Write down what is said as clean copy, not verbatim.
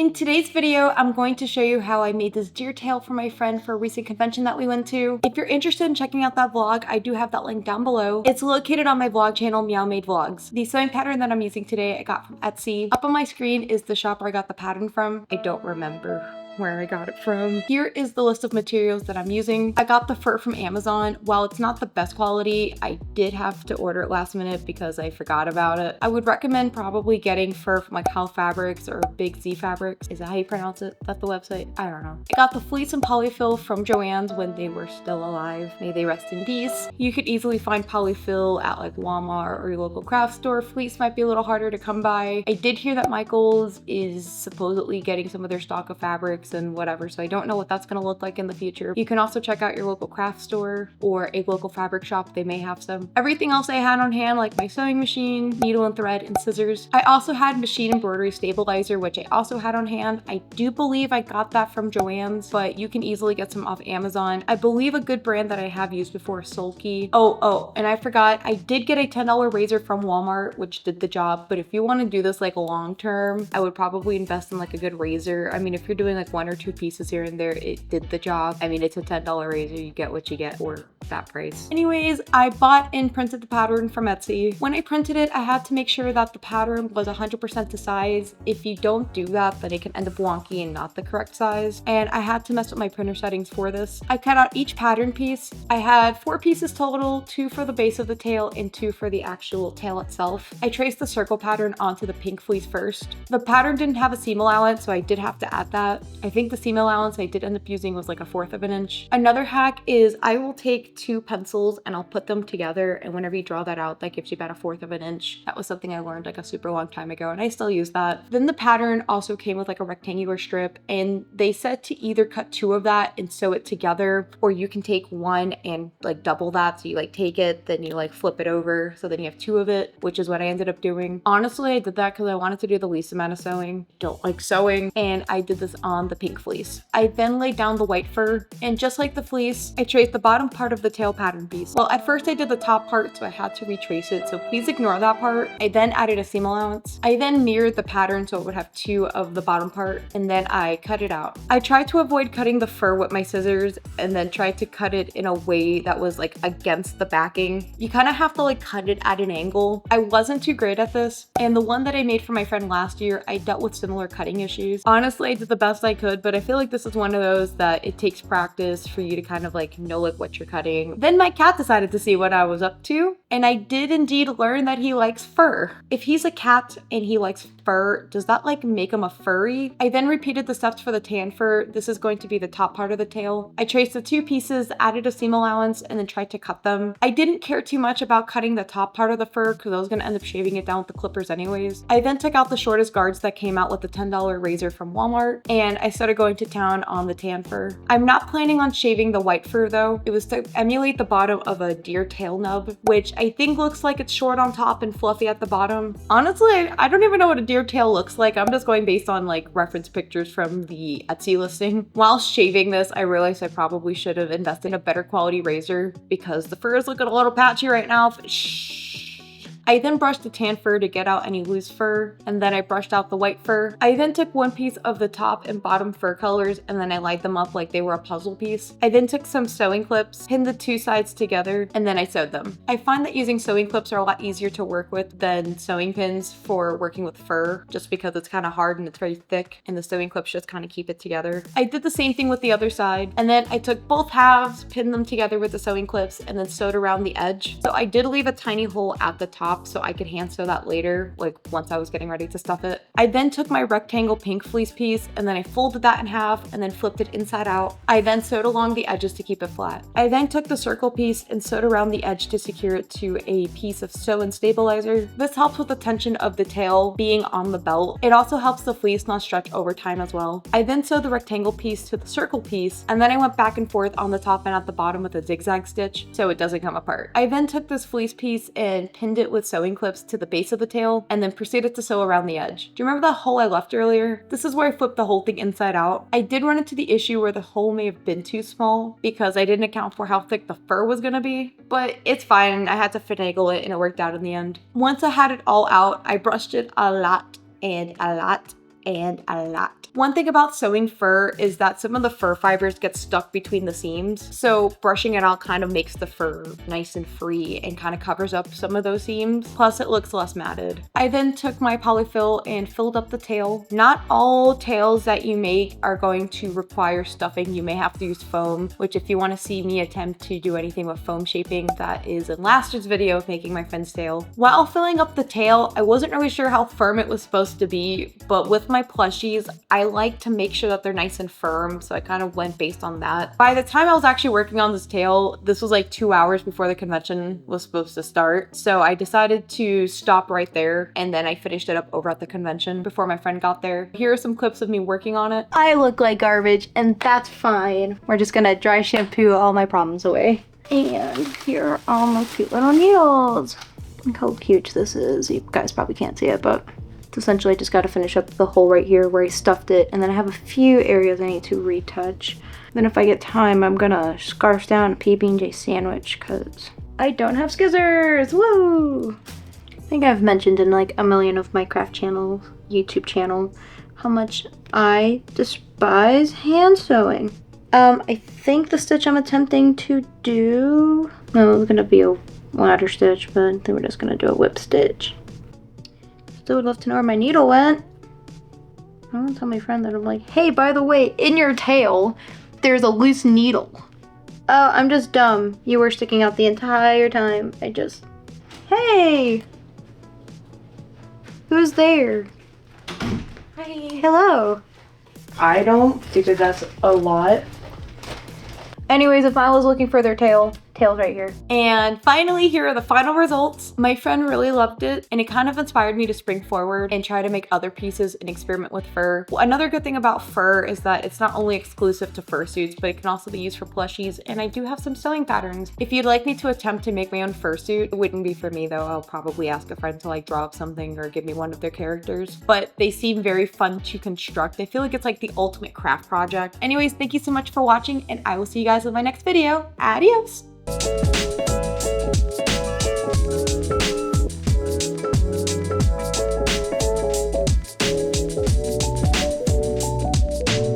In today's video, I'm going to show you how I made this deer tail for my friend for a recent convention that we went to. If you're interested in checking out that vlog, I do have that link down below. It's located on my vlog channel, MeowMadeVlogs. The sewing pattern that I'm using today, I got from Etsy. Up on my screen is the shop where I got the pattern from. I don't remember where I got it from. Here is the list of materials that I'm using. I got the fur from Amazon. While it's not the best quality, I did have to order it last minute because I forgot about it. I would recommend probably getting fur from like Hell Fabrics or Big Z Fabrics. Is that how you pronounce it? That's the website? I don't know. I got the fleece and polyfill from Joann's when they were still alive. May they rest in peace. You could easily find polyfill at like Walmart or your local craft store. Fleece might be a little harder to come by. I did hear that Michael's is supposedly getting some of their stock of fabrics and whatever, so I don't know what that's going to look like in the future. You can also check out your local craft store or a local fabric shop. They may have some. Everything else I had on hand, like my sewing machine, needle and thread, and scissors. I also had machine embroidery stabilizer, which I also had on hand. I do believe I got that from Joann's, but you can easily get some off Amazon. I believe a good brand that I have used before is Sulky. Oh, and I forgot, I did get a $10 razor from Walmart, which did the job, but if you want to do this like long term, I would probably invest in like a good razor. I mean, if you're doing like one or two pieces here and there, it did the job. I mean, it's a $10 razor, you get what you get for that price. Anyways, I bought and printed the pattern from Etsy. When I printed it, I had to make sure that the pattern was 100% to size. If you don't do that, then it can end up wonky and not the correct size. And I had to mess with my printer settings for this. I cut out each pattern piece. I had 4 pieces total, 2 for the base of the tail and 2 for the actual tail itself. I traced the circle pattern onto the pink fleece first. The pattern didn't have a seam allowance, so I did have to add that. I think the seam allowance I did end up using was like 1/4 of an inch. Another hack is I will take 2 pencils and I'll put them together, and whenever you draw that out, that gives you about 1/4 of an inch. That was something I learned like a super long time ago, and I still use that. Then the pattern also came with like a rectangular strip, and they said to either cut 2 of that and sew it together, or you can take 1 and like double that. So you like take it, then you like flip it over, so then you have 2 of it, which is what I ended up doing. Honestly, I did that because I wanted to do the least amount of sewing. Don't like sewing, and I did this on the pink fleece. I then laid down the white fur, and just like the fleece, I traced the bottom part of the tail pattern piece. Well, at first I did the top part, so I had to retrace it, so please ignore that part. I then added a seam allowance. I then mirrored the pattern so it would have 2 of the bottom part, and then I cut it out. I tried to avoid cutting the fur with my scissors, and then tried to cut it in a way that was like against the backing. You kind of have to like cut it at an angle. I wasn't too great at this, and the one that I made for my friend last year, I dealt with similar cutting issues. Honestly, I did the best I could, but I feel like this is one of those that it takes practice for you to kind of like know like what you're cutting. Then my cat decided to see what I was up to, and I did indeed learn that he likes fur. If he's a cat and he likes fur, does that like make him a furry? I then repeated the steps for the tan fur. This is going to be the top part of the tail. I traced the 2 pieces, added a seam allowance, and then tried to cut them. I didn't care too much about cutting the top part of the fur because I was going to end up shaving it down with the clippers anyways. I then took out the shortest guards that came out with the $10 razor from Walmart, and I started going to town on the tan fur. I'm not planning on shaving the white fur though. It was to emulate the bottom of a deer tail nub, which I think looks like it's short on top and fluffy at the bottom. Honestly, I don't even know what a deer tail looks like. I'm just going based on like reference pictures from the Etsy listing. While shaving this, I realized I probably should have invested in a better quality razor because the fur is looking a little patchy right now. Shh. I then brushed the tan fur to get out any loose fur, and then I brushed out the white fur. I then took 1 piece of the top and bottom fur colors, and then I lined them up like they were a puzzle piece. I then took some sewing clips, pinned the 2 sides together, and then I sewed them. I find that using sewing clips are a lot easier to work with than sewing pins for working with fur, just because it's kind of hard and it's very thick, and the sewing clips just kind of keep it together. I did the same thing with the other side, and then I took both halves, pinned them together with the sewing clips, and then sewed around the edge. So I did leave a tiny hole at the top so I could hand sew that later, like once I was getting ready to stuff it. I then took my rectangle pink fleece piece, and then I folded that in half and then flipped it inside out. I then sewed along the edges to keep it flat. I then took the circle piece and sewed around the edge to secure it to a piece of sew and stabilizer. This helps with the tension of the tail being on the belt. It also helps the fleece not stretch over time as well. I then sewed the rectangle piece to the circle piece, and then I went back and forth on the top and at the bottom with a zigzag stitch so it doesn't come apart. I then took this fleece piece and pinned it with sewing clips to the base of the tail, and then proceeded to sew around the edge. Do you remember that hole I left earlier? This is where I flipped the whole thing inside out. I did run into the issue where the hole may have been too small because I didn't account for how thick the fur was gonna be, but it's fine. I had to finagle it and it worked out in the end. Once I had it all out, I brushed it a lot and a lot and a lot. One thing about sewing fur is that some of the fur fibers get stuck between the seams, so brushing it out kind of makes the fur nice and free and kind of covers up some of those seams, plus it looks less matted. I then took my polyfill and filled up the tail. Not all tails that you make are going to require stuffing. You may have to use foam, which if you want to see me attempt to do anything with foam shaping, that is in last year's video of making my friend's tail. While filling up the tail, I wasn't really sure how firm it was supposed to be, but with my plushies, I like to make sure that they're nice and firm, so I kind of went based on that. By the time I was actually working on this tail, this was like 2 hours before the convention was supposed to start, so I decided to stop right there, and then I finished it up over at the convention before my friend got there. Here are some clips of me working on it. I look like garbage, and that's fine. We're just gonna dry shampoo all my problems away. And here are all my cute little needles. Look how huge this is. You guys probably can't see it, but it's essentially just got to finish up the hole right here where I stuffed it, and then I have a few areas I need to retouch. Then if I get time, I'm gonna scarf down a PB&J sandwich because I don't have scissors. Woo! I think I've mentioned in like a million of my craft channels, YouTube channel, how much I despise hand sewing. I think the stitch I'm attempting to do, no, it's gonna be a ladder stitch, but I think we're just gonna do a whip stitch. Still would love to know where my needle went. I want to tell my friend that I'm like, hey, by the way, in your tail, there's a loose needle. Oh, I'm just dumb. You were sticking out the entire time. Hey! Who's there? Hi. Hello. I don't think that that's a lot. Anyways, if I was looking for their tail's right here. And finally, here are the final results. My friend really loved it, and it kind of inspired me to spring forward and try to make other pieces and experiment with fur. Another good thing about fur is that it's not only exclusive to fursuits, but it can also be used for plushies, and I do have some sewing patterns. If you'd like me to attempt to make my own fursuit, it wouldn't be for me though. I'll probably ask a friend to like draw up something or give me one of their characters, but they seem very fun to construct. I feel like it's like the ultimate craft project. Anyways, thank you so much for watching, and I will see you guys in my next video. Adios!